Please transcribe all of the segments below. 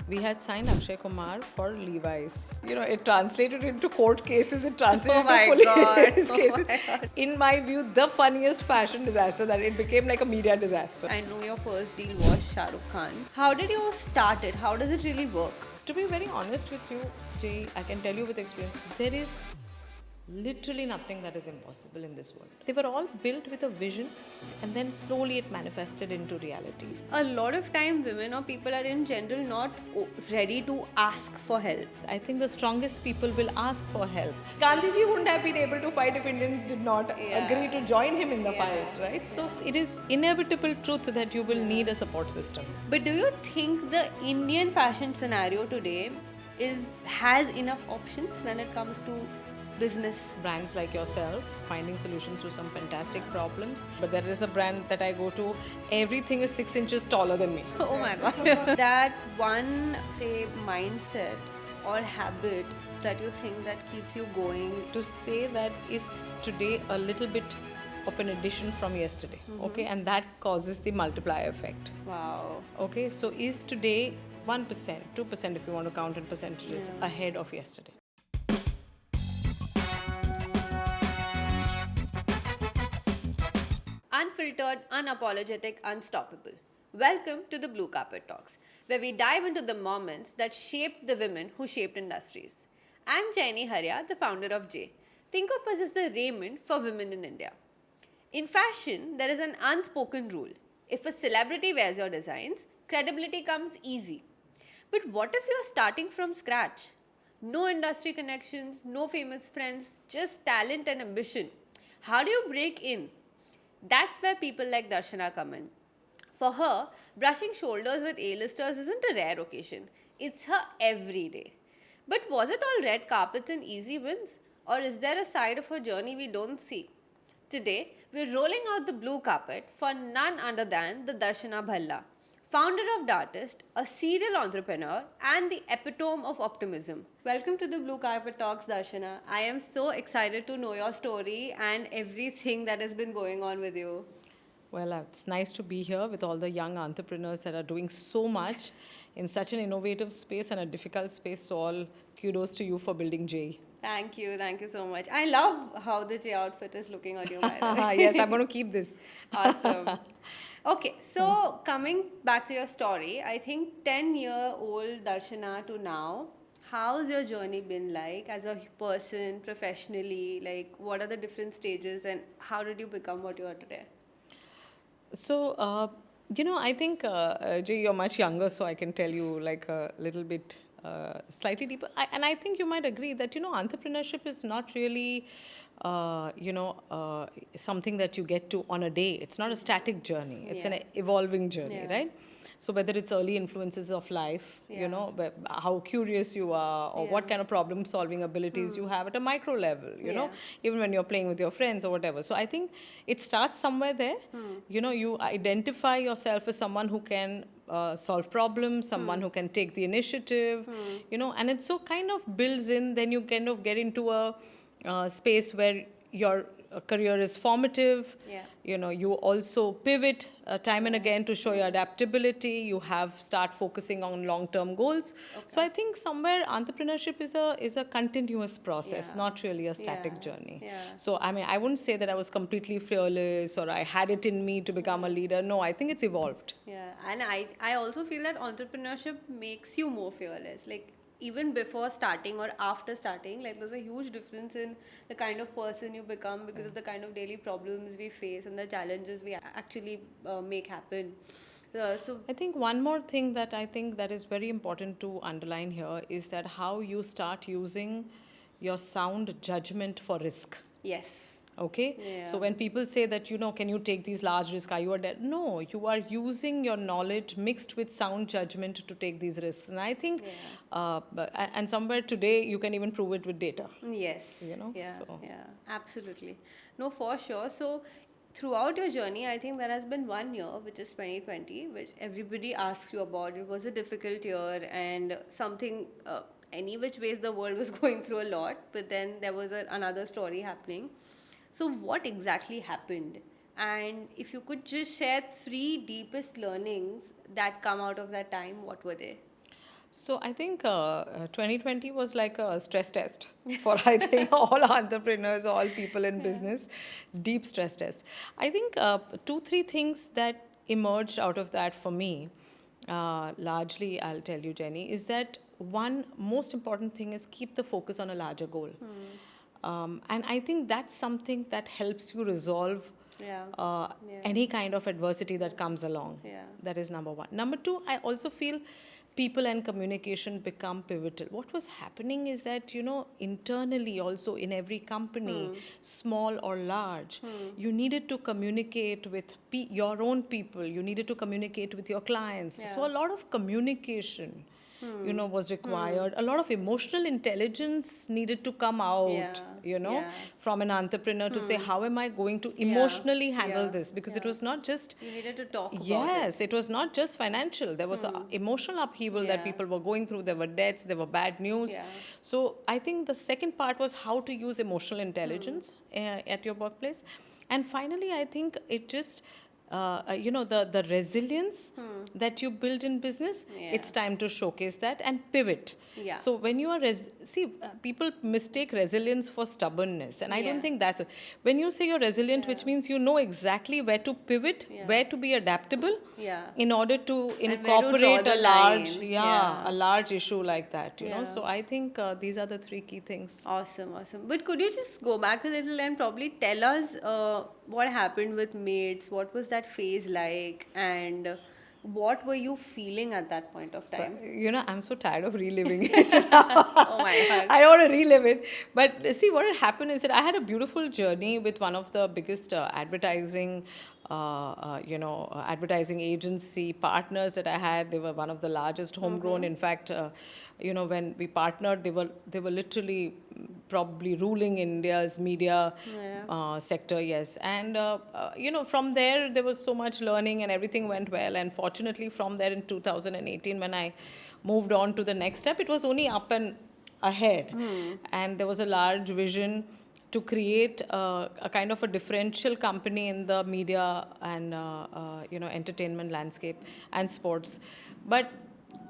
We had signed Akshay Kumar for Levi's. It translated into court cases, it translated into police cases. God. In my view, the funniest fashion disaster that it became like a media disaster. I know your first deal was Shah Rukh Khan. How did you start it? How does it really work? To be very honest with you, Jay, I can tell you with experience, there is literally nothing that is impossible in this world. They were all built with a vision and then slowly it manifested into realities. A lot of time women or people are in general not ready to ask for help. I think the strongest people will ask for help. Gandhiji wouldn't have been able to fight if Indians did not agree to join him in the fight, right? So it is inevitable truth that you will need a support system. But do you think the Indian fashion scenario today has enough options when it comes to business? Brands like yourself finding solutions to some fantastic problems, but there is a brand that I go to, everything is 6 inches taller than me. Oh my god. That one, say, mindset or habit that you think that keeps you going. To say that is today a little bit of an addition from yesterday, okay, and that causes the multiplier effect. Wow. Okay, so is today 1%, 2% if you want to count in percentages ahead of yesterday. Unfiltered, unapologetic, unstoppable. Welcome to the Blue Carpet Talks, where we dive into the moments that shaped the women who shaped industries. I'm Jaey the founder of Jaey. Think of us as the Raymond for women in India. In fashion, there is an unspoken rule. If a celebrity wears your designs, credibility comes easy. But what if you're starting from scratch? No industry connections, no famous friends, just talent and ambition. How do you break in? That's where people like Darshana come in. For her, brushing shoulders with A-listers isn't a rare occasion. It's her everyday. But was it all red carpets and easy wins? Or is there a side of her journey we don't see? Today, we're rolling out the blue carpet for none other than the Darshana Bhalla, founder of Dartist, a serial entrepreneur, and the epitome of optimism. Welcome to the Blue Carpet Talks, Darshana. I am so excited to know your story and everything that has been going on with you. Well, it's nice to be here with all the young entrepreneurs that are doing so much in such an innovative space and a difficult space. So all kudos to you for building Jaey. Thank you so much. I love how the Jaey outfit is looking on you, by the way. Yes, I'm going to keep this. Awesome. Okay, so coming back to your story, I think 10-year-old Darshana to now, how's your journey been like as a person, professionally? Like, what are the different stages and how did you become what you are today? So, I think, Jay, you're much younger, so I can tell you like a little bit slightly deeper. And I think you might agree that, entrepreneurship is not really, something that you get to on a day. It's not a static journey. It's an evolving journey, right? So whether it's early influences of life, how curious you are or what kind of problem solving abilities you have at a micro level, even when you're playing with your friends or whatever. So I think it starts somewhere there. You identify yourself as someone who can solve problems, someone who can take the initiative, and it so kind of builds in, then you kind of get into a space where your career is formative. You also pivot time and again to show your adaptability. You start focusing on long-term goals. So I think somewhere entrepreneurship is a continuous process, not really a static journey. So I mean, I wouldn't say that I was completely fearless or I had it in me to become a leader. No, I think it's evolved. And I also feel that entrepreneurship makes you more fearless. Like, even before starting or after starting, like, there's a huge difference in the kind of person you become because of the kind of daily problems we face and the challenges we actually make happen. So I think one more thing that I think that is very important to underline here is that how you start using your sound judgment for risk. Yes. Okay, so when people say that, can you take these large risks? Are you a dead? No, you are using your knowledge mixed with sound judgment to take these risks. And I think, and somewhere today you can even prove it with data. Yes. Absolutely. No, for sure. So throughout your journey, I think there has been 1 year, which is 2020, which everybody asks you about. It was a difficult year and something, any which ways the world was going through a lot, but then there was another story happening. So what exactly happened? And if you could just share 3 deepest learnings that come out of that time, what were they? So I think 2020 was like a stress test for I think all entrepreneurs, all people in business, deep stress test. I think two, three things that emerged out of that for me, largely I'll tell you, Jenny, is that one most important thing is keep the focus on a larger goal. And I think that's something that helps you resolve Yeah. any kind of adversity that comes along. Yeah. That is number one. Number two, I also feel people and communication become pivotal. What was happening is that, internally also in every company, small or large, you needed to communicate with your own people, you needed to communicate with your clients. So a lot of communication was required. A lot of emotional intelligence needed to come out, from an entrepreneur to say, how am I going to emotionally handle this? Because it was not just. You needed to talk about it. Yes, it was not just financial. There was a emotional upheaval that people were going through. There were debts, there were bad news. Yeah. So I think the second part was how to use emotional intelligence at your workplace. And finally, I think it just the resilience that you build in business, it's time to showcase that and pivot. Yeah. So when you are people mistake resilience for stubbornness, and I don't think that's when you say you're resilient, which means you know exactly where to pivot, where to be adaptable, in order to incorporate the a large line. a large issue like that. So I think these are the three key things. Awesome. But could you just go back a little and probably tell us what happened with mates? What was that phase like? And what were you feeling at that point of time? So, I'm so tired of reliving it. Oh my God. I don't want to relive it. But see, what had happened is that I had a beautiful journey with one of the biggest advertising agency partners that I had. They were one of the largest homegrown. In fact, when we partnered, they were literally probably ruling India's media sector. Yes, and from there was so much learning and everything went well. And fortunately, from there in 2018, when I moved on to the next step, it was only up and ahead, and there was a large vision to create a kind of a differential company in the media and entertainment landscape and sports. But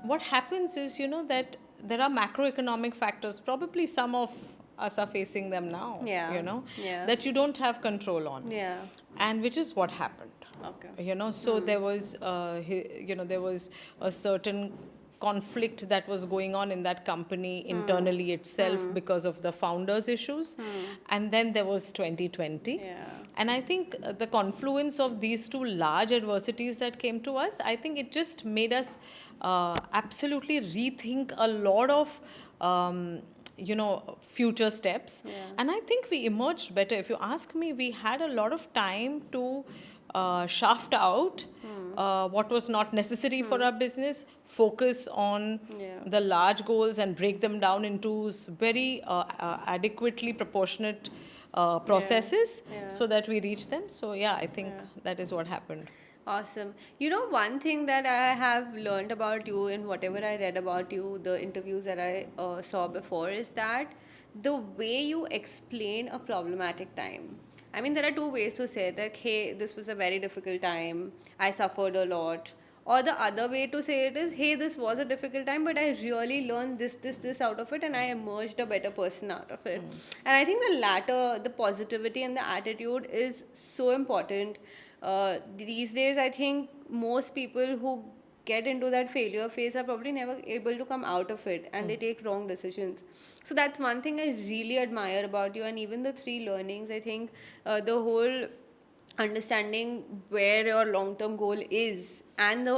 what happens is that there are macroeconomic factors, probably some of us are facing them now, that you don't have control on, and which is what happened. Okay. So there was there was a certain conflict that was going on in that company internally itself because of the founders' issues. And then there was 2020. And I think the confluence of these two large adversities that came to us, I think it just made us absolutely rethink a lot of future steps. And I think we emerged better. If you ask me, we had a lot of time to shaft out what was not necessary for our business, focus on the large goals and break them down into very adequately proportionate processes so that we reach them. So I think that is what happened. Awesome. One thing that I have learned about you in whatever I read about you, the interviews that I saw before, is that the way you explain a problematic time. I mean, there are two ways to say that, hey, this was a very difficult time, I suffered a lot. Or the other way to say it is, hey, this was a difficult time, but I really learned this out of it, and I emerged a better person out of it. And I think the latter, the positivity and the attitude, is so important. These days, I think most people who get into that failure phase are probably never able to come out of it, and they take wrong decisions. So that's one thing I really admire about you. And even the three learnings, I think the whole understanding where your long-term goal is, and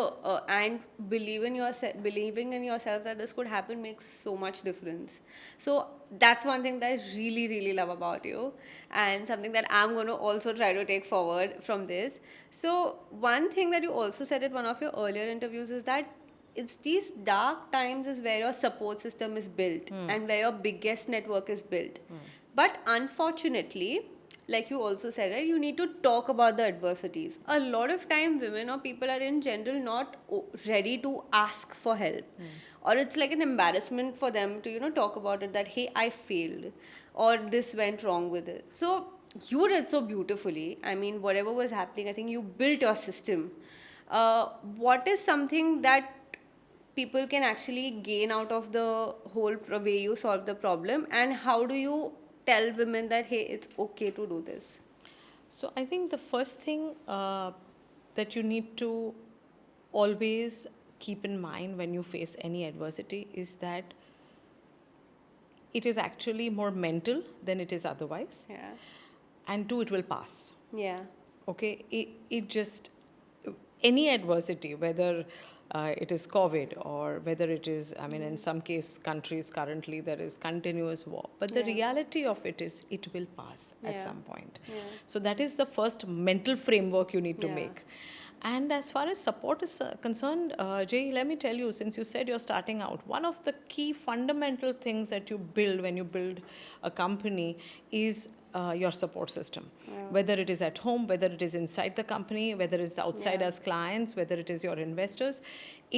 believing in yourself that this could happen, makes so much difference. So that's one thing that I really, really love about you, and something that I'm going to also try to take forward from this. So one thing that you also said at one of your earlier interviews is that it's these dark times is where your support system is built and where your biggest network is built. But unfortunately, like you also said, right, you need to talk about the adversities. A lot of time, women or people are in general not ready to ask for help. Or it's like an embarrassment for them to, talk about it, that, hey, I failed, or this went wrong with it. So you did so beautifully. I mean, whatever was happening, I think you built your system. What is something that people can actually gain out of the whole way you solve the problem, and how do you tell women that hey, it's okay to do this? So I think the first thing that you need to always keep in mind when you face any adversity is that it is actually more mental than it is otherwise. Yeah. And two, it will pass. Yeah. Okay, it just, any adversity, whether it is COVID or whether it is, I mean, in some countries currently there is continuous war. But the reality of it is it will pass at some point. Yeah. So that is the first mental framework you need to Yeah. make. And as far as support is concerned, Jay, let me tell you, since you said you're starting out, one of the key fundamental things that you build when you build a company is your support system. Whether it is at home, whether it is inside the company, whether it's outside as clients, whether it is your investors,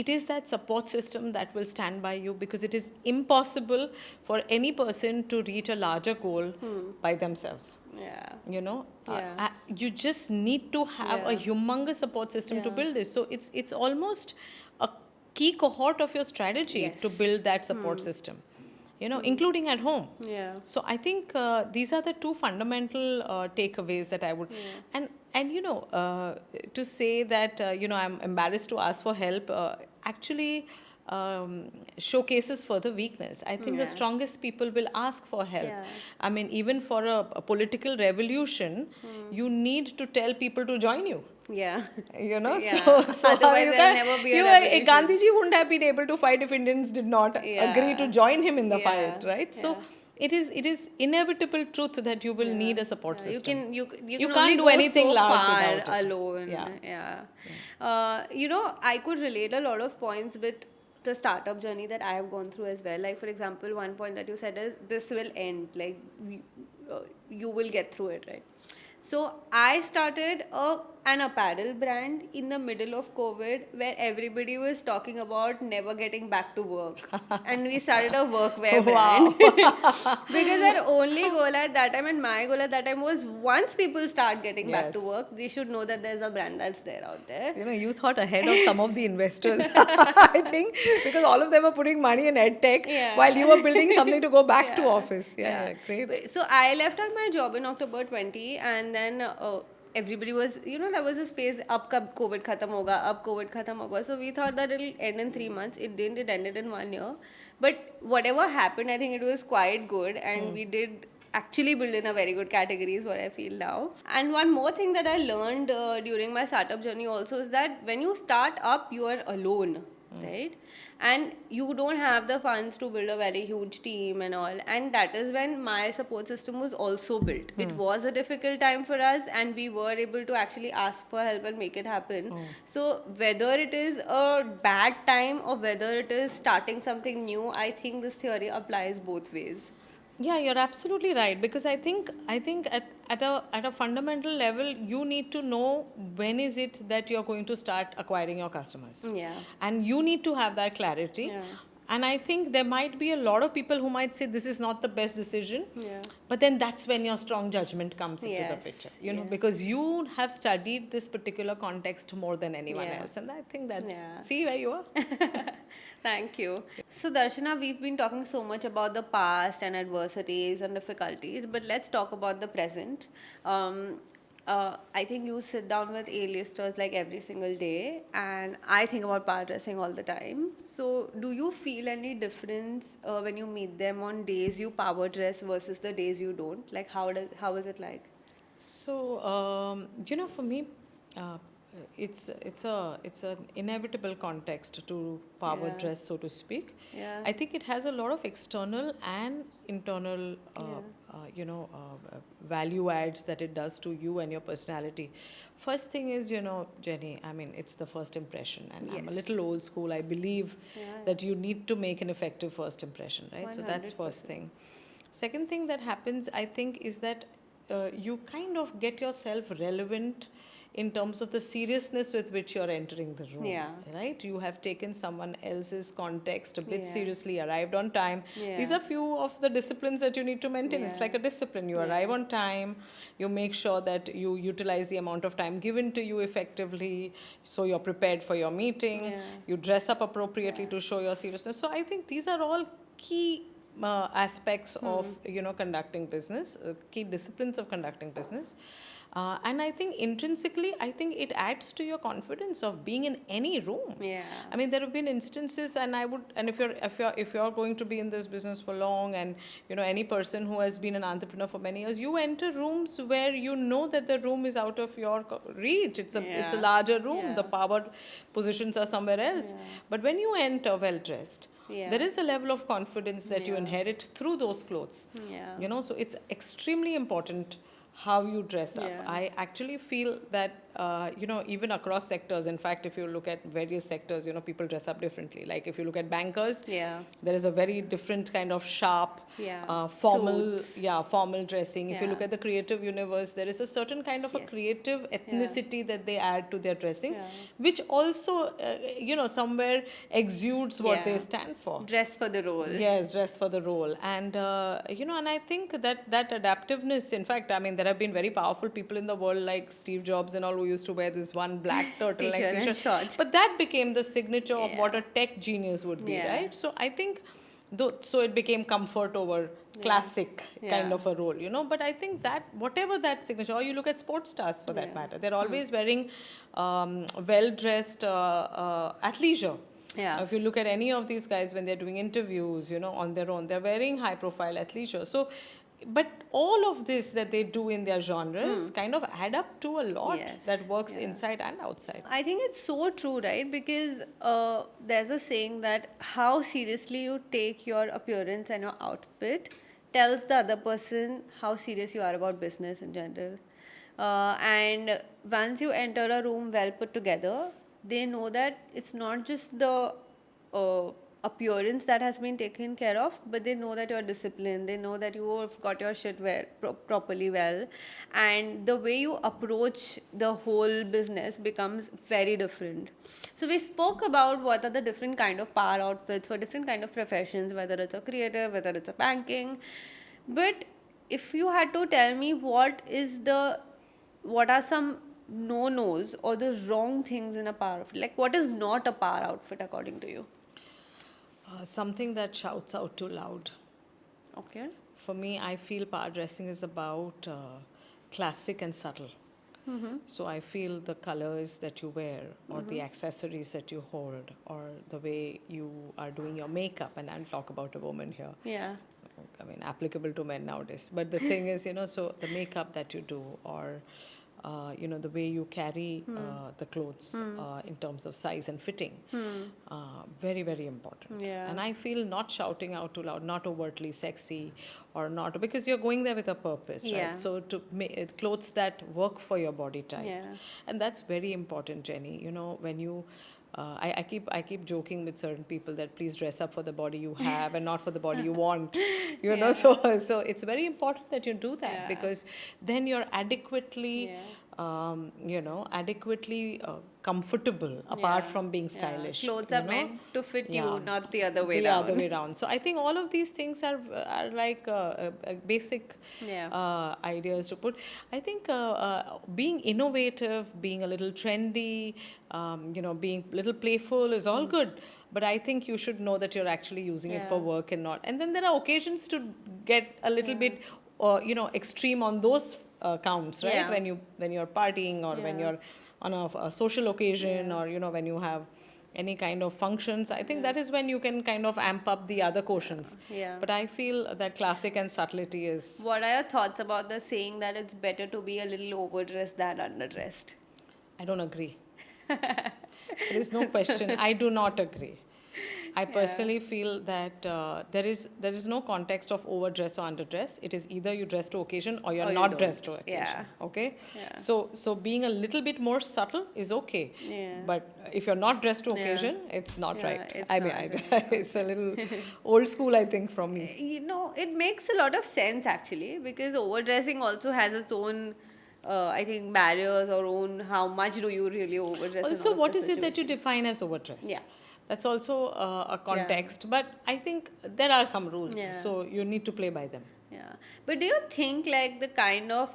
it is that support system that will stand by you, because it is impossible for any person to reach a larger goal by themselves. Yeah. You know, Yeah. you just need to have a humongous support system to build this. So it's almost a key cohort of your strategy to build that support system, you know, including at home. Yeah. So I think these are the two fundamental takeaways that I would, and you know, to say that you know, I'm embarrassed to ask for help, actually showcases further weakness. I think the strongest people will ask for help. Yeah. I mean, even for a political revolution, you need to tell people to join you. Yeah. You know, Yeah. so Otherwise you there'll never be a you revolution. Gandhiji wouldn't have been able to fight if Indians did not agree to join him in the fight, right? So it is inevitable truth that you will need a support system. You You can can't only do go anything so large far without it. alone. Yeah. You know, I could relate a lot of points with the startup journey that I have gone through as well. Like, for example, one point that you said is this will end. Like, you will get through it, right? So I started an apparel brand in the middle of COVID, where everybody was talking about never getting back to work, and we started a workwear brand. Because our only goal at that time, and my goal at that time, was once people start getting back to work, they should know that there's a brand that's there out there. You know, you thought ahead of some of the investors, I think, because all of them were putting money in edtech while you were building something to go back to office. Yeah, great. So I left out my job in October 20, and then everybody was, you know, there was this phase, ab kab COVID khatam hoga, ab COVID khatam hoga. So we thought that it'll end in 3 months. It didn't, it ended in 1 year. But whatever happened, I think it was quite good, and we did actually build in a very good category is what I feel now. And one more thing that I learned during my startup journey also is that when you start up, you are alone, right? And you don't have the funds to build a very huge team and all. And that is when my support system was also built. It was a difficult time for us, and we were able to actually ask for help and make it happen. So whether it is a bad time or whether it is starting something new, I think this theory applies both ways. Yeah, you're absolutely right, because I think at a fundamental level, you need to know when is it that you're going to start acquiring your customers. Yeah. And you need to have that clarity. Yeah. And I think there might be a lot of people who might say this is not the best decision. Yeah. But then that's when your strong judgment comes into the Yes. picture, you know, because you have studied this particular context more than anyone else. And I think that's, see where you are. Thank you. So, Darshana, we've been talking so much about the past and adversities and difficulties, but let's talk about the present. I think you sit down with A-listers like every single day, and I think about power dressing all the time. So, do you feel any difference when you meet them on days you power dress versus the days you don't? Like, how is it like? So, you know, for me, it's an inevitable context to power dress, so to speak. Yeah. I think it has a lot of external and internal, you know, value adds that it does to you and your personality. First thing is, you know, Jenny, I mean, it's the first impression, and I'm a little old school. I believe that you need to make an effective first impression, right? 100%. So that's first thing. Second thing that happens, I think, is that you kind of get yourself relevant in terms of the seriousness with which you're entering the room. Yeah. Right? You have taken someone else's context a bit Yeah. seriously, arrived on time. Yeah. These are few of the disciplines that you need to maintain. It's Yeah. like a discipline. You Yeah. arrive on time, you make sure that you utilize the amount of time given to you effectively, so you're prepared for your meeting. Yeah. You dress up appropriately to show your seriousness. So I think these are all key aspects of conducting business, key disciplines of conducting business. And I think intrinsically, I think it adds to your confidence of being in any room. Yeah. I mean, there have been instances, and if you're going to be in this business for long, and any person who has been an entrepreneur for many years, you enter rooms where you know that the room is out of your reach. It's a larger room. Yeah. The power positions are somewhere else. Yeah. But when you enter well dressed, Yeah. there is a level of confidence that you Yeah. inherit through those clothes. Yeah. So it's extremely important how you dress up. Yeah. I actually feel that, even across sectors, in fact, if you look at various sectors, people dress up differently. Like if you look at bankers, Yeah. there is a very different kind of sharp, Yeah. formal, Suits. Formal dressing. If you Yeah. look at the creative universe, there is a certain kind of a Yes. creative ethnicity that they add to their dressing, Yeah. which also, somewhere exudes what they Yeah. stand for. Dress for the role. Yes, dress for the role. And, and I think that adaptiveness, in fact, I mean, there have been very powerful people in the world like Steve Jobs and all who used to wear this one black turtleneck T-shirt and t-shirt. shorts. But that became the signature of Yeah. what a tech genius would be, Yeah. right? So I think, so it became comfort over classic kind Yeah. of a role, But I think that whatever that signature, or you look at sports stars for that Yeah. matter, they're always wearing well-dressed athleisure. Yeah. If you look at any of these guys when they're doing interviews, on their own, they're wearing high-profile athleisure. So, but all of this that they do in their genres kind of add up to a lot Yes. that works Yeah. inside and outside. I think it's so true, right? Because there's a saying that how seriously you take your appearance and your outfit tells the other person how serious you are about business in general. And once you enter a room well put together, they know that it's not just the appearance that has been taken care of, but they know that you're disciplined, they know that you have got your shit properly well, and the way you approach the whole business becomes very different. So we spoke about what are the different kind of power outfits for different kind of professions, whether it's a creative, whether it's a banking. But if you had to tell me what are some no-nos or the wrong things in a power outfit, like what is not a power outfit according to you? Something that shouts out too loud. Okay. For me, I feel power dressing is about classic and subtle. So I feel the colors that you wear, or the accessories that you hold, or the way you are doing your makeup, and I'll talk about a woman here. Yeah. I mean, applicable to men nowadays. But the thing is, so the makeup that you do, or the way you carry the clothes in terms of size and fitting, very, very important. Yeah. And I feel not shouting out too loud, not overtly sexy, or not, because you're going there with a purpose, Yeah. right? So to make clothes that work for your body type. Yeah. And that's very important, Jenny. When you I keep joking with certain people that please dress up for the body you have and not for the body you want. Yeah. So it's very important that you do that, Yeah. because then you're adequately Yeah. adequately comfortable apart from being stylish. Clothes are meant to fit you, Yeah. not the other way the down. other way around. So I think all of these things are like basic Yeah. ideas to put. I think being innovative, being a little trendy, being a little playful is all good. But I think you should know that you're actually using it for Yeah. work and not. And then there are occasions to get a little bit, extreme on those counts, right? Yeah. When you're partying, or when Yeah. you're on a social occasion, Yeah. or when you have any kind of functions. I think that is when you can kind of amp up the other quotients. Yeah. But I feel that classic and subtlety is. What are your thoughts about the saying that it's better to be a little overdressed than underdressed? I don't agree. There is no question. I do not agree. I personally feel that there is no context of overdress or underdress. It is either you dress to occasion or you're Or you not don't. dressed to occasion. Yeah. Okay? Yeah. So being a little bit more subtle is okay. Yeah. But if you're not dressed to Yeah. occasion, it's not Yeah, right. it's I mean, not it's a little old school, I think, from me. It makes a lot of sense actually, because overdressing also has its own I think barriers or own how much do you really overdress. in Also, all of what the is it that you situations. define as overdressed? Yeah. That's also a context, but I think there are some rules, Yeah. so you need to play by them. Yeah, but do you think like the kind of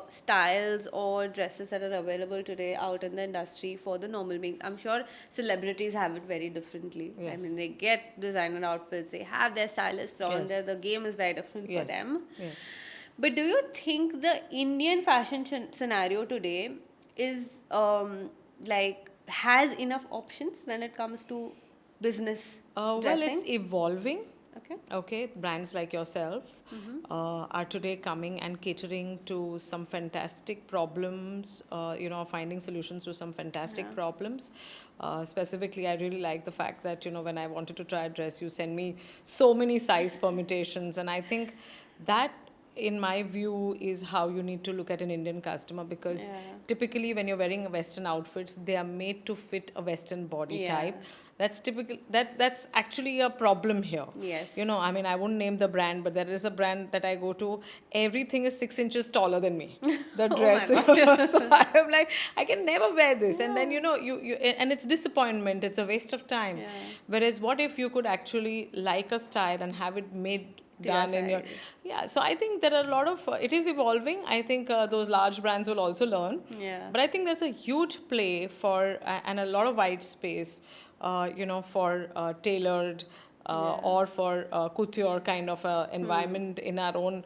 styles or dresses that are available today out in the industry for the normal being? I'm sure celebrities have it very differently. I Yes. mean, they get designer outfits, they have their stylists on Yes. there. The game is very different for Yes. them. Yes. But do you think the Indian fashion scenario today is like has enough options when it comes to business Well, dressing? it's evolving. Okay. Okay, brands like yourself are today coming and catering to some fantastic problems, finding solutions to some fantastic problems. Specifically, I really like the fact that, when I wanted to try a dress, you send me so many size permutations. And I think that, in my view, is how you need to look at an Indian customer, because Yeah. typically when you're wearing Western outfits, they are made to fit a Western body Yeah. type. That's typical. That's actually a problem here. Yes. I mean, I won't name the brand, but there is a brand that I go to. Everything is 6 inches taller than me. The Oh dress. my God. So I'm like, I can never wear this. And then you and it's disappointment. It's a waste of time. Yeah. Whereas, what if you could actually like a style and have it made To your done in your size. so I think there are a lot of it is evolving. I think those large brands will also learn. Yeah. But I think there's a huge play for and a lot of white space for tailored or for couture kind of environment in our own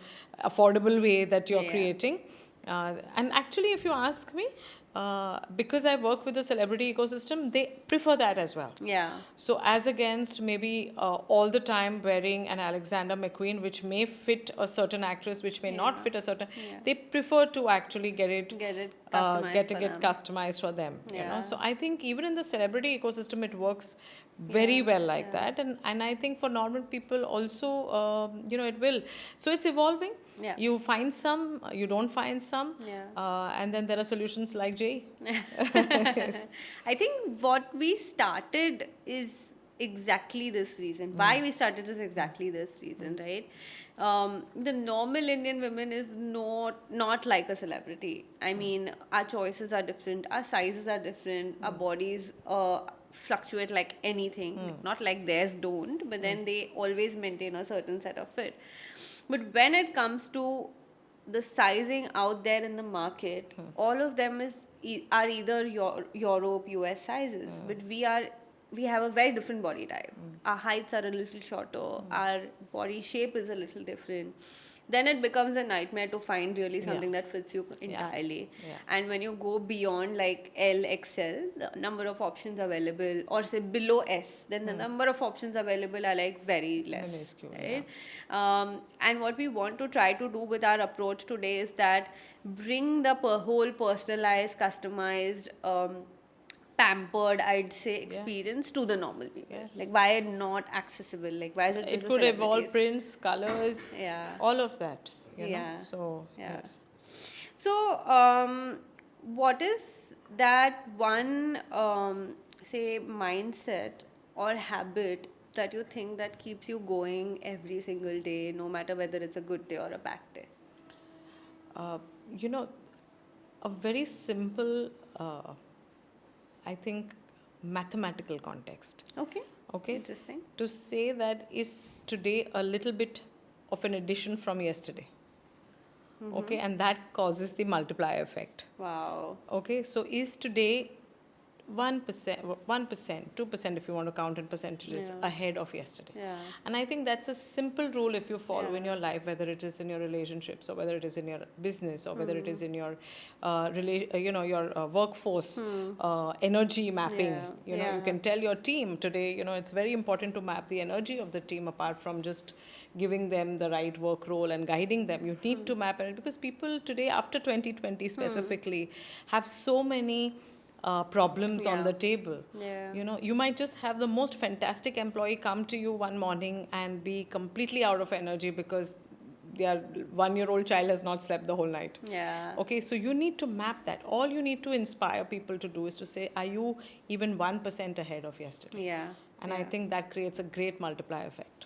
affordable way that you're Yeah. creating. And actually, if you ask me, because I work with the celebrity ecosystem, they prefer that as well. Yeah. So as against maybe all the time wearing an Alexander McQueen, which may fit a certain actress, which may not Yeah. fit a certain, Yeah. they prefer to actually get it Customized get for them. customized for them. Yeah. So I think even in the celebrity ecosystem, it works very well like that, and I think for normal people also, it will. So it's evolving. Yeah. You find some, you don't find some, Yeah. and then there are solutions like Jaey. I think what we started is exactly this reason. Why we started is exactly this reason, right? The normal Indian women is not like a celebrity. I mean, our choices are different, our sizes are different, our bodies fluctuate like anything. Not like theirs don't, but then they always maintain a certain set of fit. But when it comes to the sizing out there in the market, all of them are either Europe, US sizes, but we have a very different body type. Our heights are a little shorter, our body shape is a little different. Then it becomes a nightmare to find really something that fits you entirely. Yeah. And when you go beyond like L, XL, the number of options available, or say below S, then the number of options available are like very less. Minuscule, Right? And what we want to try to do with our approach today is that bring the whole personalized, customized, pampered, I'd say, experience to the normal people. Yes. Like, why not accessible? Like, why is it just It the could evolve celebrities? prints, colors, Yeah. all of that. Yeah. So Yeah. yes. So, what is that one, say, mindset or habit that you think that keeps you going every single day, no matter whether it's a good day or a bad day? You know, a very simple, I think, mathematical context. Okay. Okay. Interesting. To say that is today a little bit of an addition from yesterday. Okay, and that causes the multiplier effect. Wow. Okay, so is today 1%, 2% if you want to count in percentages ahead of yesterday. Yeah. And I think that's a simple rule if you follow in Yeah. your life, whether it is in your relationships or whether it is in your business or whether it is in your, your workforce energy mapping. Yeah. You can tell your team today, it's very important to map the energy of the team apart from just giving them the right work role and guiding them. You need to map it because people today, after 2020 specifically, have so many problems on the table. Yeah. You might just have the most fantastic employee come to you one morning and be completely out of energy because their 1-year-old child has not slept the whole night. Yeah. Okay, so you need to map that. All you need to inspire people to do is to say, are you even 1% ahead of yesterday? Yeah. And I think that creates a great multiplier effect.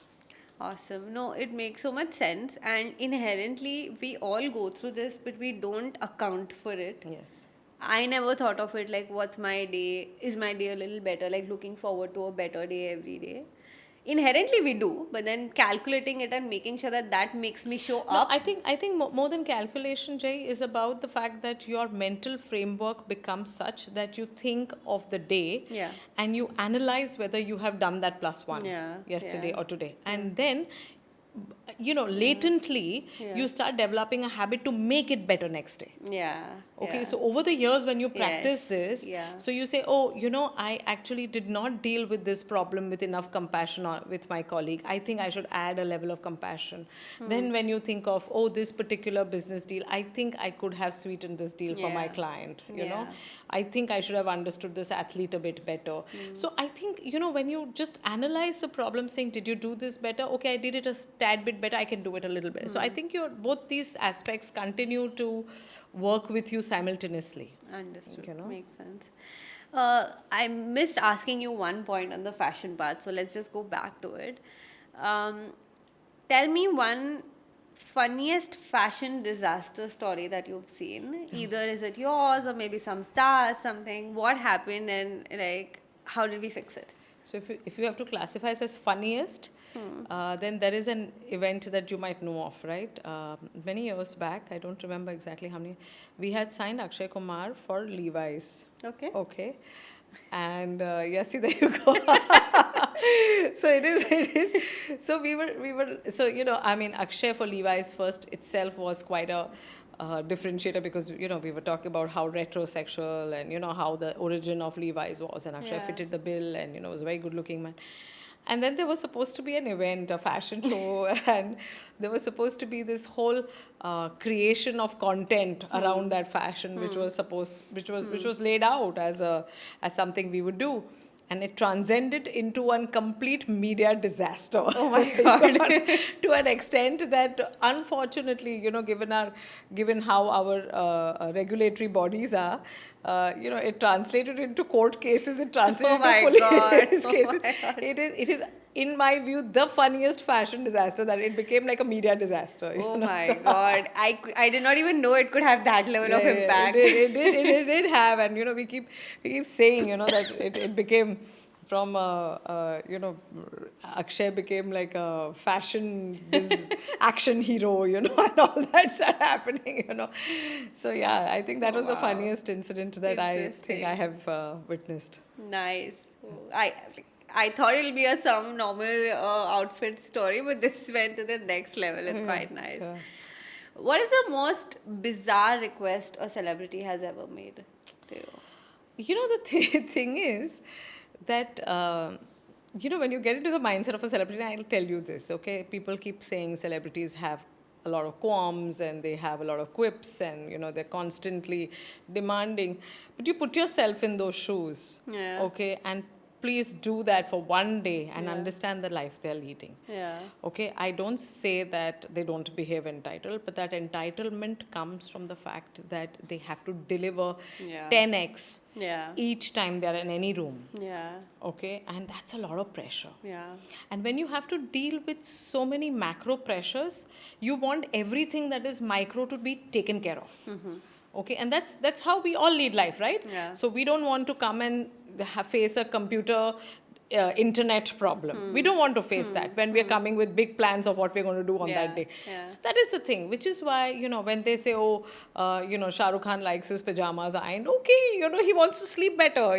Awesome. No, it makes so much sense, and inherently, we all go through this, but we don't account for it. Yes. I never thought of it like, what's my day? Is my day a little better? Like, looking forward to a better day every day. Inherently, we do, but then calculating it and making sure that that makes me show No, up. I think more than calculation, Jay, is about the fact that your mental framework becomes such that you think of the day Yeah. and you analyze whether you have done that plus one Yeah. yesterday Yeah. or today. And then, latently, Yeah. you start developing a habit to make it better next day. Yeah. Okay, Yeah. so over the years, when you practice Yes. this, Yeah. so you say, oh, I actually did not deal with this problem with enough compassion with my colleague. I think I should add a level of compassion. Then, when you think of, oh, this particular business deal, I think I could have sweetened this deal for my Yeah. client. Yeah. I think I should have understood this athlete a bit better. So, I think, when you just analyze the problem, saying, did you do this better? Okay, I did it a tad bit better, I can do it a little better. So, I think both these aspects continue to work with you simultaneously. Understood. You know? Makes sense. I missed asking you one point on the fashion part, so let's just go back to it. Um, Tell me one funniest fashion disaster story that you've seen. Either is it yours or maybe some stars, something. What happened and like how did we fix it? So if you have to classify it as funniest, then there is an event that you might know of, right? Many years back, I don't remember exactly how many, we had signed Akshay Kumar for Levi's. Okay. Okay. And yeah, see, there you go. So it is. So so, I mean, Akshay for Levi's first itself was quite a differentiator because, we were talking about how retrosexual and, how the origin of Levi's was. And Akshay Yeah. fitted the bill and, was a very good looking man. And then there was supposed to be an event, a fashion show, and there was supposed to be this whole creation of content around that fashion, which was laid out as something we would do, and it transcended into one complete media disaster. Oh my God. To an extent that, unfortunately, given how our regulatory bodies are, it translated into court cases. It translated Oh my into God. police Oh cases. my God. It is, in my view, the funniest fashion disaster that it became like a media disaster. Oh my God. I did not even know it could have that level of impact. It did have, and we keep saying, that it became from Akshay became like a action hero, and all that started happening, So yeah, I think that Oh, was the wow. funniest incident that I think I Interesting. have witnessed. Nice. I thought it'll be a some normal outfit story, but this went to the next level. It's quite nice. Yeah. What is the most bizarre request a celebrity has ever made to you? The thing is that, when you get into the mindset of a celebrity, I'll tell you this, okay? People keep saying celebrities have a lot of qualms and they have a lot of quips and, they're constantly demanding. But you put yourself in those shoes, Yeah. okay? And please do that for one day and Yeah. understand the life they're leading. Yeah. Okay, I don't say that they don't behave entitled, but that entitlement comes from the fact that they have to deliver Yeah. 10x Yeah. each time they're in any room. Yeah. Okay, and that's a lot of pressure. Yeah. And when you have to deal with so many macro pressures, you want everything that is micro to be taken care of. Okay, and that's how we all lead life, right? Yeah. So we don't want to come and face a computer internet problem. We don't want to face that when we're coming with big plans of what we're going to do on Yeah, that day. yeah. So that is the thing, which is why, when they say, oh, Shah Rukh Khan likes his pajamas ironed, okay, he wants to sleep better, or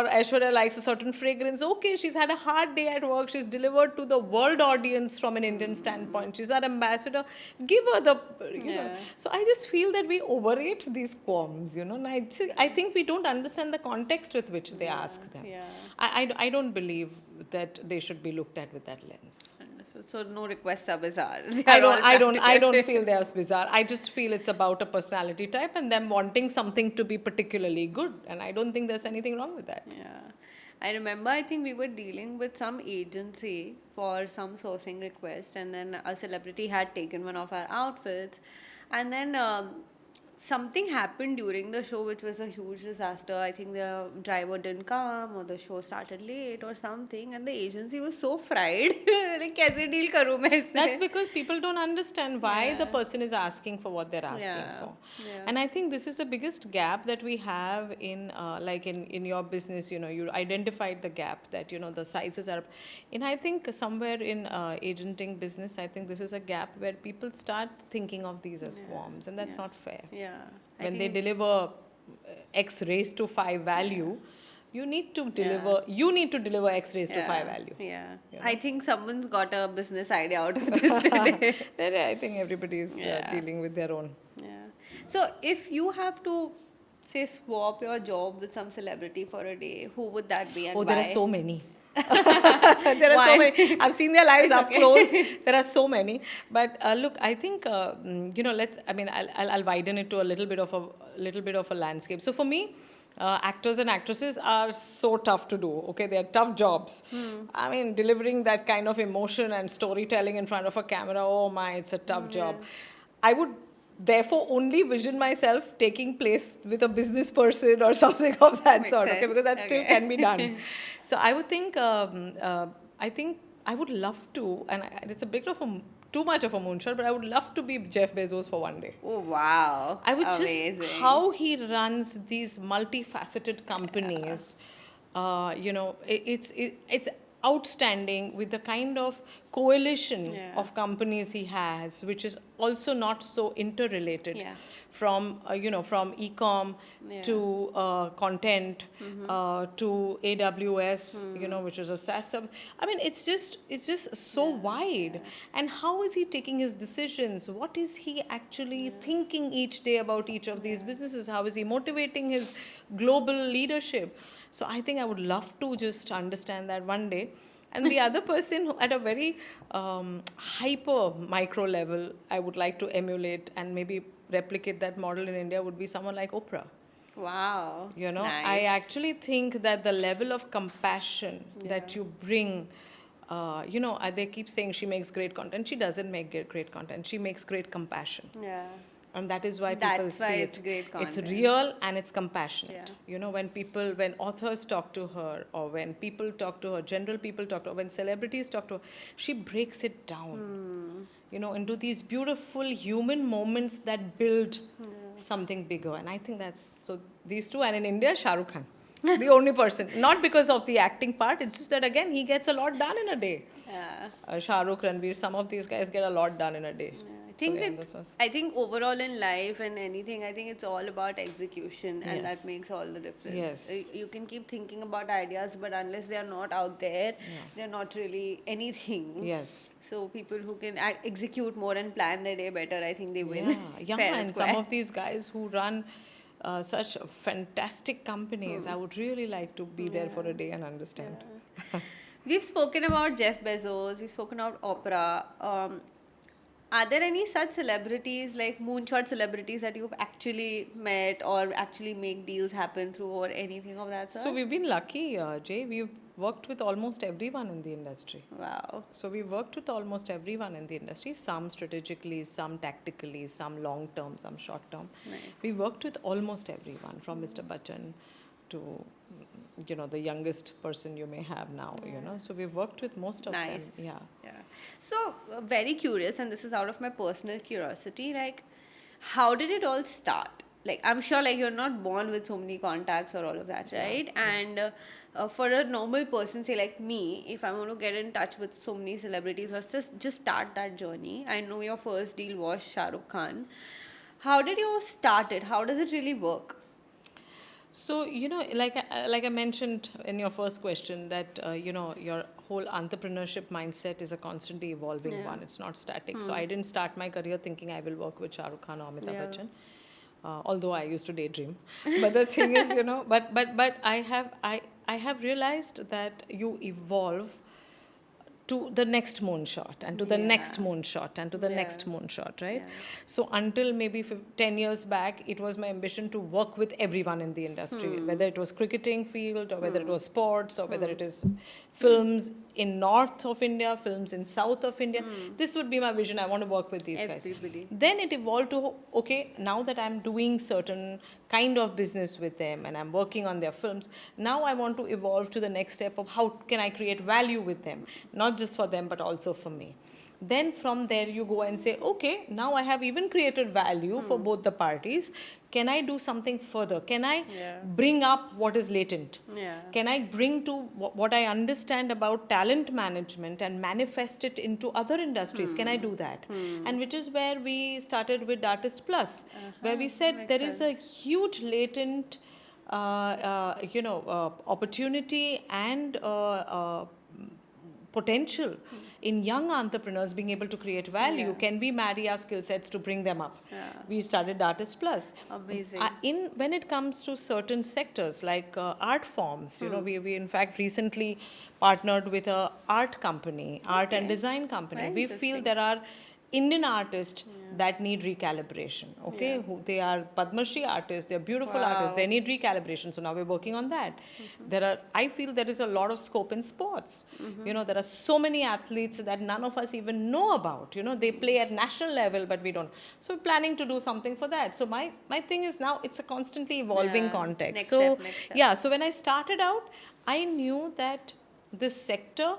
Aishwarya likes a certain fragrance, okay, she's had a hard day at work, she's delivered to the world audience from an Indian standpoint, she's our ambassador, give her the, Yeah. So I just feel that we overrate these qualms, and I think we don't understand the context with which they ask them. Yeah. I don't believe that they should be looked at with that lens. Understood. So no requests are bizarre. They I are don't all I don't I don't practical. feel they are bizarre. I just feel it's about a personality type and them wanting something to be particularly good, and I don't think there's anything wrong with that. Yeah. I remember, I think we were dealing with some agency for some sourcing request, and then a celebrity had taken one of our outfits, and then something happened during the show which was a huge disaster. I think the driver didn't come or the show started late or something, and the agency was so fried. Like, कैसे deal करूँ मैं इससे? That's because people don't understand why the Yeah. person is asking for what they're asking Yeah. for. Yeah. And I think this is the biggest gap that we have in, like in your business, you identified the gap that, the sizes are, and I think somewhere in agenting business, I think this is a gap where people start thinking of these as forms, and that's not fair. Yeah. When they deliver X raised to 5 value, you need to deliver X raised to 5 value. Yeah. You I think someone's got a business idea out of this today. There, I think everybody is dealing with their own. Yeah. So if you have to say swap your job with some celebrity for a day, who would that be and Oh, why? there are so many. There are so many. I've seen their lives up close. There are so many. But look, I think I'll widen it to a little bit of a landscape. So for me, actors and actresses are so tough to do. Okay, they are tough jobs. I mean, delivering that kind of emotion and storytelling in front of a camera. Oh my, it's a tough job. I would therefore only vision myself taking place with a business person or something of that Makes sort. Okay, sense. because that still Okay. can be done. So I would think, I think I would love to, and it's a bit of too much of a moonshot, but I would love to be Jeff Bezos for one day. Oh, wow. I would Amazing. just, how he runs these multifaceted companies, it's outstanding with the kind of coalition of companies he has, which is also not so interrelated. Yeah. From from e-com to content to AWS, which is a SaaS service. I mean, it's just so wide. And how is he taking his decisions? What is he actually thinking each day about each of these businesses? How is he motivating his global leadership? So I think I would love to just understand that one day. And the other person who, at a very hyper micro level, I would like to emulate and maybe replicate that model in India would be someone like Oprah. Wow. Nice. I actually think that the level of compassion that you bring, they keep saying she makes great content. She doesn't make great content. She makes great compassion. Yeah. And that is why people That's why see it's it. great It's content. real and it's compassionate. Yeah. When authors talk to her, or when people talk to her, general people talk to her, when celebrities talk to her, she breaks it down, into these beautiful human moments that build something bigger. And I think so these two, and in India, Shah Rukh Khan. The only person. Not because of the acting part, it's just that again, he gets a lot done in a day. Yeah. Shah Rukh, Ranveer, some of these guys get a lot done in a day. I think overall in life and anything, I think it's all about execution, and Yes. that makes all the difference. Yes. You can keep thinking about ideas, but unless they are not out there, they're not really anything. Yes. So people who can execute more and plan their day better, I think they win. Yeah, Fair and square. some of these guys who run such fantastic companies, I would really like to be there for a day and understand. We've spoken about Jeff Bezos, we've spoken about Oprah. Are there any such celebrities, like moonshot celebrities, that you've actually met or actually make deals happen through, or anything of that sort? So we've been lucky, Jay. We've worked with almost everyone in the industry. Wow. So we worked with almost everyone in the industry, some strategically, some tactically, some long term, some short term. Nice. We worked with almost everyone, from Mr. Bachchan to the youngest person you may have now, So we've worked with most of them. Yeah. So, very curious, and this is out of my personal curiosity, like, how did it all start? Like, I'm sure, like, you're not born with so many contacts or all of that, right? And for a normal person, say like me, if I want to get in touch with so many celebrities or just start that journey, I know your first deal was Shah Rukh Khan. How did you start it? How does it really work? So, like I mentioned in your first question, that, your whole entrepreneurship mindset is a constantly evolving one. It's not static. So, I didn't start my career thinking I will work with Shah Rukh Khan or Amitabh Bachchan, although I used to daydream. But the thing is, but I have realized that you evolve to the next moonshot and to the next moonshot and to the next moonshot, right? So until maybe 10 years back, it was my ambition to work with everyone in the industry, whether it was cricketing field or whether it was sports or whether it is films, in north of India, films in south of India. This would be my vision. I want to work with these Everybody. guys. Then it evolved to, okay, now that I'm doing certain kind of business with them and I'm working on their films, now I want to evolve to the next step of how can I create value with them, not just for them but also for me. Then from there you go and say, okay, now I have even created value for both the parties. Can I do something further? Can I bring up what is latent? Yeah. Can I bring to what I understand about talent management and manifest it into other industries? Can I do that? And which is where we started with Artist Plus, where we said Makes there is a huge latent opportunity and potential in young entrepreneurs being able to create value. Can we marry our skill sets to bring them up? We started Artist Plus. Amazing. When it comes to certain sectors like art forms, we in fact recently partnered with a art company, art and design company. Very We feel interesting. there are Indian artists that need recalibration. Okay, they are Padma Shri artists, they're beautiful artists, they need recalibration. So now we're working on that. I feel there is a lot of scope in sports. There are so many athletes that none of us even know about. They play at national level, but we don't. So we're planning to do something for that. So my thing is now it's a constantly evolving context. Next So step. so when I started out, I knew that this sector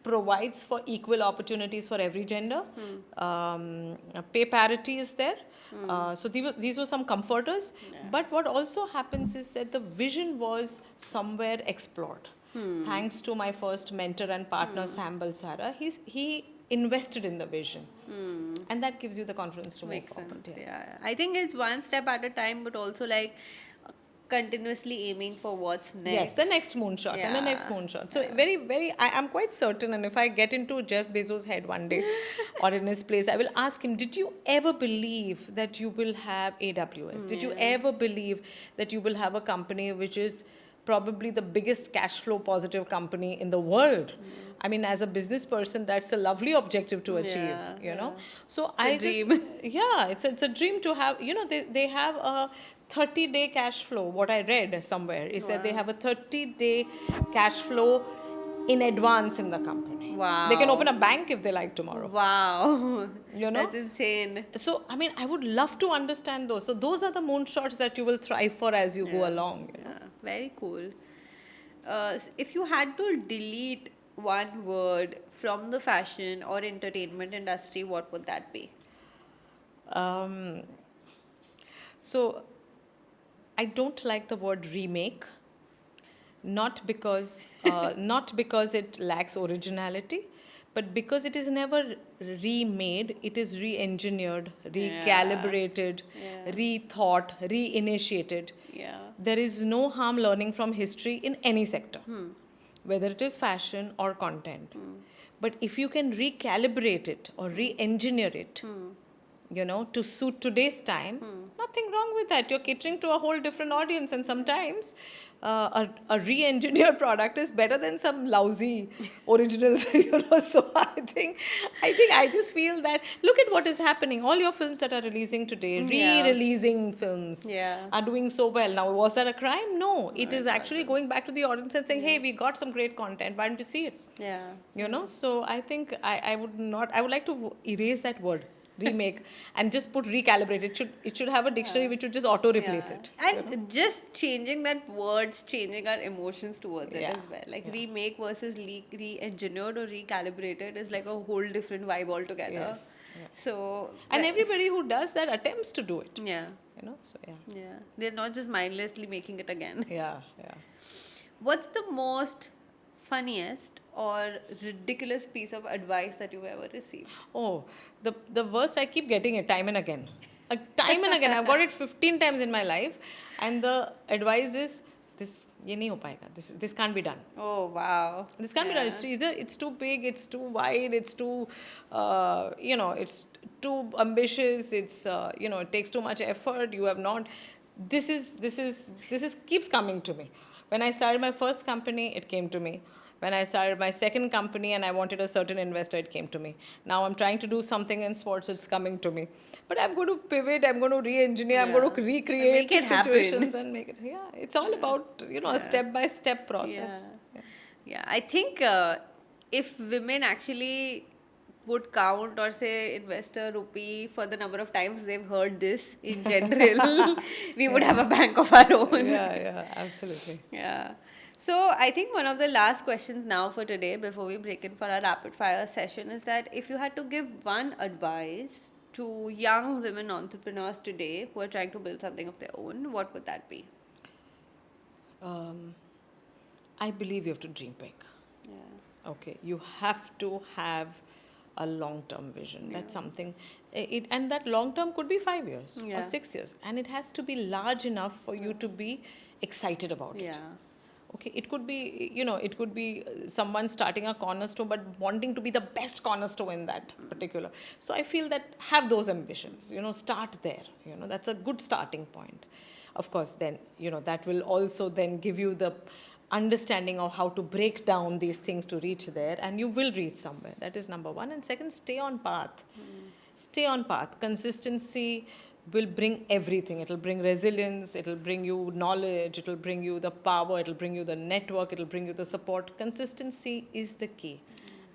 provides for equal opportunities for every gender. Pay parity is there. So these were some comforters. But what also happens is that the vision was somewhere explored. Thanks to my first mentor and partner, Sam Balsara, he invested in the vision. And that gives you the confidence to Makes move forward. sense. Yeah. I think it's one step at a time, but also like continuously aiming for what's next. Yes, the next moonshot and the next moonshot. So very, very, I'm quite certain, and if I get into Jeff Bezos' head one day or in his place, I will ask him, did you ever believe that you will have AWS? Did you ever believe that you will have a company which is probably the biggest cash flow positive company in the world? I mean, as a business person, that's a lovely objective to achieve, So It's a dream. it's a dream to have, they have a 30-day cash flow. What I read somewhere is that they have a 30-day cash flow in advance in the company. Wow. They can open a bank if they like tomorrow. Wow. You know? That's insane. So, I mean, I would love to understand those. So, those are the moonshots that you will thrive for as you go along. Yeah, very cool. If you had to delete one word from the fashion or entertainment industry, what would that be? So, I don't like the word remake, not because it lacks originality, but because it is never remade. It is re-engineered, recalibrated, rethought, reinitiated. Yeah. There is no harm learning from history in any sector, whether it is fashion or content. But if you can recalibrate it or re-engineer it, to suit today's time, nothing wrong with that. You're catering to a whole different audience, and sometimes a re-engineered product is better than some lousy originals. So I just feel that look at what is happening. All your films that are releasing today, re-releasing films, are doing so well. Now, was that a crime? No, it is actually going back to the audience and saying, "Hey, we got some great content. Why don't you see it?" Yeah. So I think I would like to erase that word remake and just put recalibrate. It should have a dictionary which would just auto replace it. And just changing that word's changing our emotions towards it as well. Like remake versus re-engineered or recalibrated is like a whole different vibe altogether. Yes. So And everybody who does that attempts to do it. yeah. So They're not just mindlessly making it again. Yeah. What's the most funniest or ridiculous piece of advice that you've ever received? Oh, the worst, I keep getting it time and again. Time and again. I've got it 15 times in my life. And the advice is, this ye nahi ho payega. This can't be done. Oh, wow. This can't be done. It's too big, it's too wide, it's too, it's too ambitious, it takes too much effort. You have not. This keeps coming to me. When I started my first company, it came to me. When I started my second company and I wanted a certain investor, it came to me. Now I'm trying to do something in sports, it's coming to me. But I'm going to pivot, I'm going to re-engineer, I'm going to recreate make it situations happen. and make it. It's all about, a step-by-step process. Yeah, I think if women actually would count or say invest a rupee for the number of times they've heard this in general, we would have a bank of our own. Yeah, absolutely. Yeah. So I think one of the last questions now for today before we break in for our rapid fire session is that if you had to give one advice to young women entrepreneurs today who are trying to build something of their own, what would that be? I believe you have to dream big. Yeah. Okay, you have to have a long-term vision. That's something, and that long-term could be 5 years Yeah. or 6 years, and it has to be large enough for you to be excited about it. Yeah. Okay, it could be, it could be someone starting a corner store but wanting to be the best corner store in that particular. So I feel that have those ambitions, start there. That's a good starting point. Of course, then, that will also then give you the understanding of how to break down these things to reach there, and you will reach somewhere. That is number one. And second, stay on path. Stay on path. Consistency will bring everything. It'll bring resilience, it'll bring you knowledge, it'll bring you the power, it'll bring you the network, it'll bring you the support. Consistency is the key.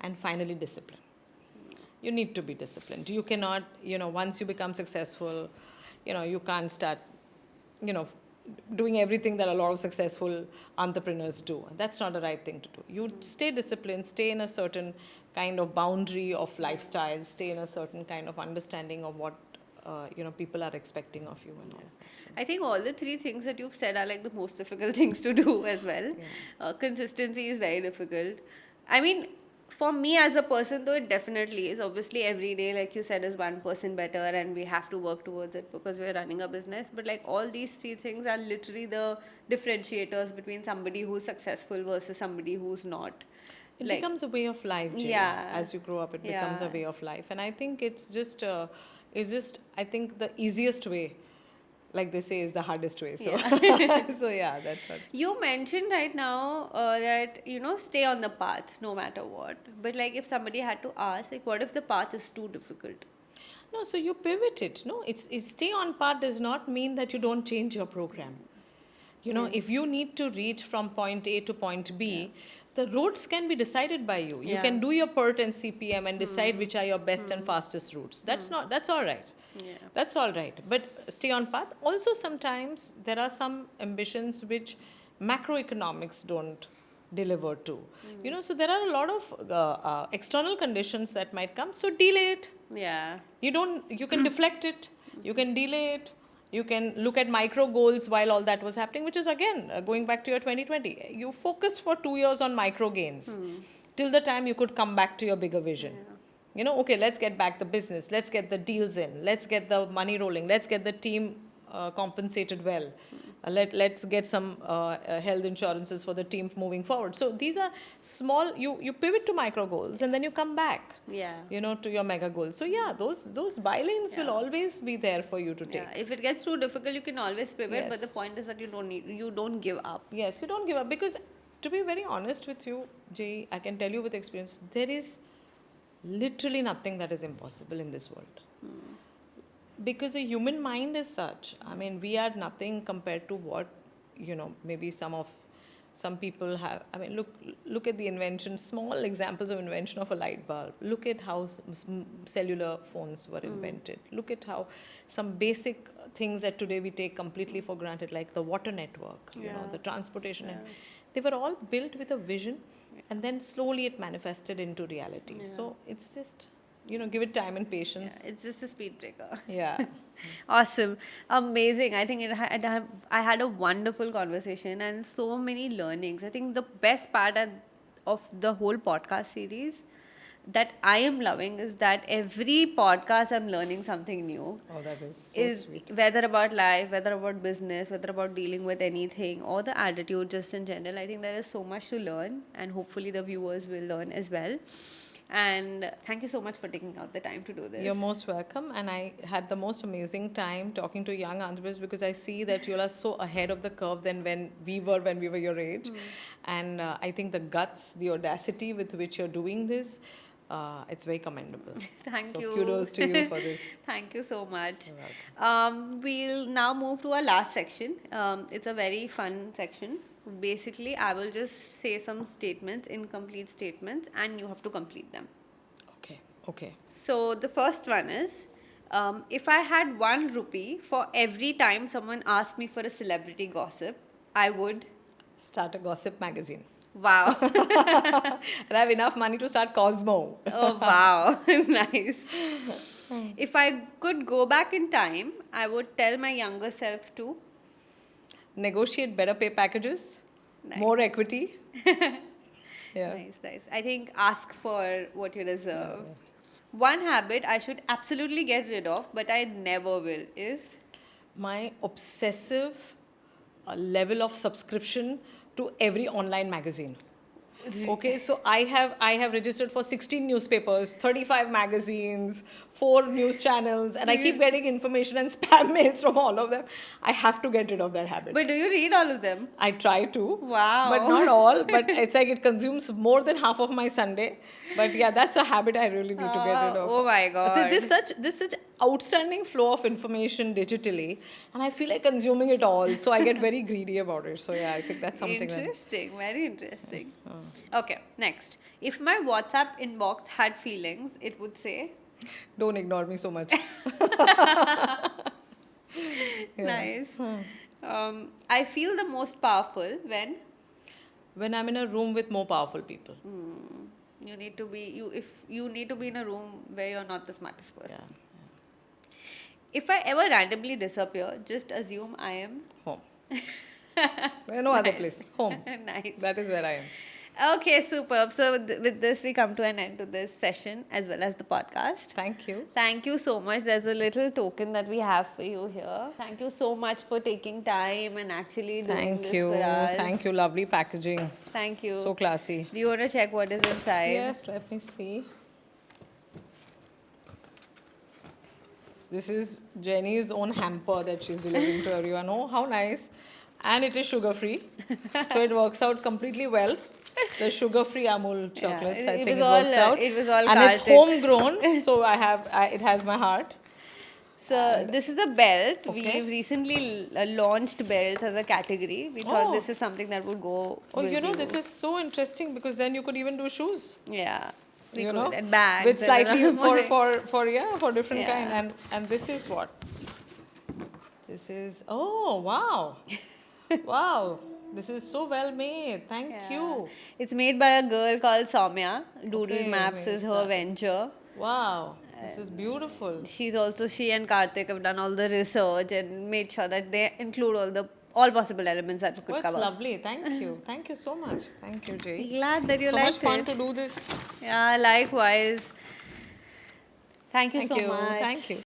And finally, discipline. You need to be disciplined. You cannot, once you become successful, you can't start, doing everything that a lot of successful entrepreneurs do. That's not the right thing to do. You stay disciplined, stay in a certain kind of boundary of lifestyle, stay in a certain kind of understanding of what people are expecting of you and all of that. So. I think all the three things that you've said are like the most difficult things to do as well. Yeah. Consistency is very difficult. I mean, for me as a person, though, it definitely is. Obviously, every day, like you said, is 1% better, and we have to work towards it because we're running a business. But like all these three things are literally the differentiators between somebody who's successful versus somebody who's not. It becomes a way of life, Jaey. Yeah. As you grow up, it becomes a way of life. And I think it's just, I think the easiest way, like they say, is the hardest way. So, so yeah, that's what. You mentioned right now that, stay on the path no matter what. But like if somebody had to ask, like what if the path is too difficult? No, so you pivot it. No, it's stay on path does not mean that you don't change your program. If you need to reach from point A to point B, the routes can be decided by you. You can do your PERT and CPM and decide which are your best and fastest routes. That's all right. Yeah. That's all right. But stay on path. Also, sometimes there are some ambitions which macroeconomics don't deliver to. So there are a lot of external conditions that might come. So delay it. Yeah. You can deflect it. You can delay it. You can look at micro goals while all that was happening, which is again going back to your 2020. You focused for 2 years on micro gains till the time you could come back to your bigger vision. Okay, let's get back the business. Let's get the deals in. Let's get the money rolling. Let's get the team compensated well. Let's get some health insurances for the team moving forward. So these are small, you pivot to micro goals and then you come back, to your mega goals. So yeah, those bylanes will always be there for you to take. Yeah. If it gets too difficult, you can always pivot, Yes. but the point is that you don't give up. Yes, you don't give up, because to be very honest with you, Jaey, I can tell you with experience, there is literally nothing that is impossible in this world. Because the human mind is such. I mean, we are nothing compared to what, maybe some people have. I mean, look at the invention, small examples of invention of a light bulb. Look at how cellular phones were invented. Look at how some basic things that today we take completely for granted, like the water network, the transportation. And they were all built with a vision, and then slowly it manifested into reality. So it's just, give it time and patience. Yeah, it's just a speed breaker. Yeah. Awesome. Amazing. I think I had a wonderful conversation and so many learnings. I think the best part of the whole podcast series that I am loving is that every podcast I'm learning something new. Oh, that is so sweet. Whether about life, whether about business, whether about dealing with anything or the attitude just in general. I think there is so much to learn and hopefully the viewers will learn as well. And thank you so much for taking out the time to do this. You're most welcome. And I had the most amazing time talking to young entrepreneurs, because I see that you are so ahead of the curve than when we were your age. And I think the guts, the audacity with which you're doing this, it's very commendable. Thank you. So kudos to you for this. Thank you so much. You're welcome. We'll now move to our last section. It's a very fun section. Basically, I will just say some statements, incomplete statements, and you have to complete them. Okay. Okay. So the first one is, if I had 1 rupee for every time someone asked me for a celebrity gossip, I would. Start a gossip magazine. Wow. And I have enough money to start Cosmo. Oh, wow. Nice. If I could go back in time, I would tell my younger self to. Negotiate better pay packages, Nice. more equity. Yeah. Nice, nice. I think ask for what you deserve. One habit I should absolutely get rid of, but I never will, is. My obsessive level of subscription to every online magazine. Okay, so I have registered for 16 newspapers, 35 magazines, 4 news channels, and I keep getting information and spam mails from all of them. I have to get rid of that habit. But do you read all of them? I try to. Wow. But not all. But it's like it consumes more than half of my Sunday. But yeah, that's a habit I really need to get rid of. Oh my God. There's such outstanding flow of information digitally, and I feel like consuming it all. So I get very greedy about it. So yeah, I think that's something. Interesting. Very interesting. Okay, next. If my WhatsApp inbox had feelings, it would say. Don't ignore me so much. Nice. I feel the most powerful When I'm in a room with more powerful people. you need to be if you need to be in a room where you're not the smartest person. Yeah. If I ever randomly disappear, just assume I am Home. No other Nice. place. Home. Nice. That is where I am. Okay, superb. So with this, we come to an end to this session as well as the podcast. Thank you. Thank you so much. There's a little token that we have for you here. Thank you so much for taking time and actually doing this for us. Thank you. Lovely packaging. Thank you. So classy. Do you want to check what is inside? Yes, let me see. This is Jenny's own hamper that she's delivering to everyone. Oh, how nice. And it is sugar-free. So it works out completely well. The sugar-free Amul chocolates, Yeah, I it think was it all, works out. it was all and it's Karthik's. homegrown, so it has my heart. So this is a belt. Okay. We've recently launched belts as a category. We thought this is something that would go. Oh, with you know, this is so interesting because then you could even do shoes. Yeah. We You could, know, and bags. with and a slightly lot more. for different Yeah. kind. And this is what? This is, oh, wow. Wow. This is so well made. Thank you. It's made by a girl called Soumya. Doodle Okay, Maps is her venture. Wow. This is beautiful. She and Karthik have done all the research and made sure that they include all possible elements that we could Oh, it's cover. lovely. Thank you. Thank you so much. Thank you, Jaey. Glad that you So liked much fun it. to do this. Yeah, likewise. Thank you so much. Thank you.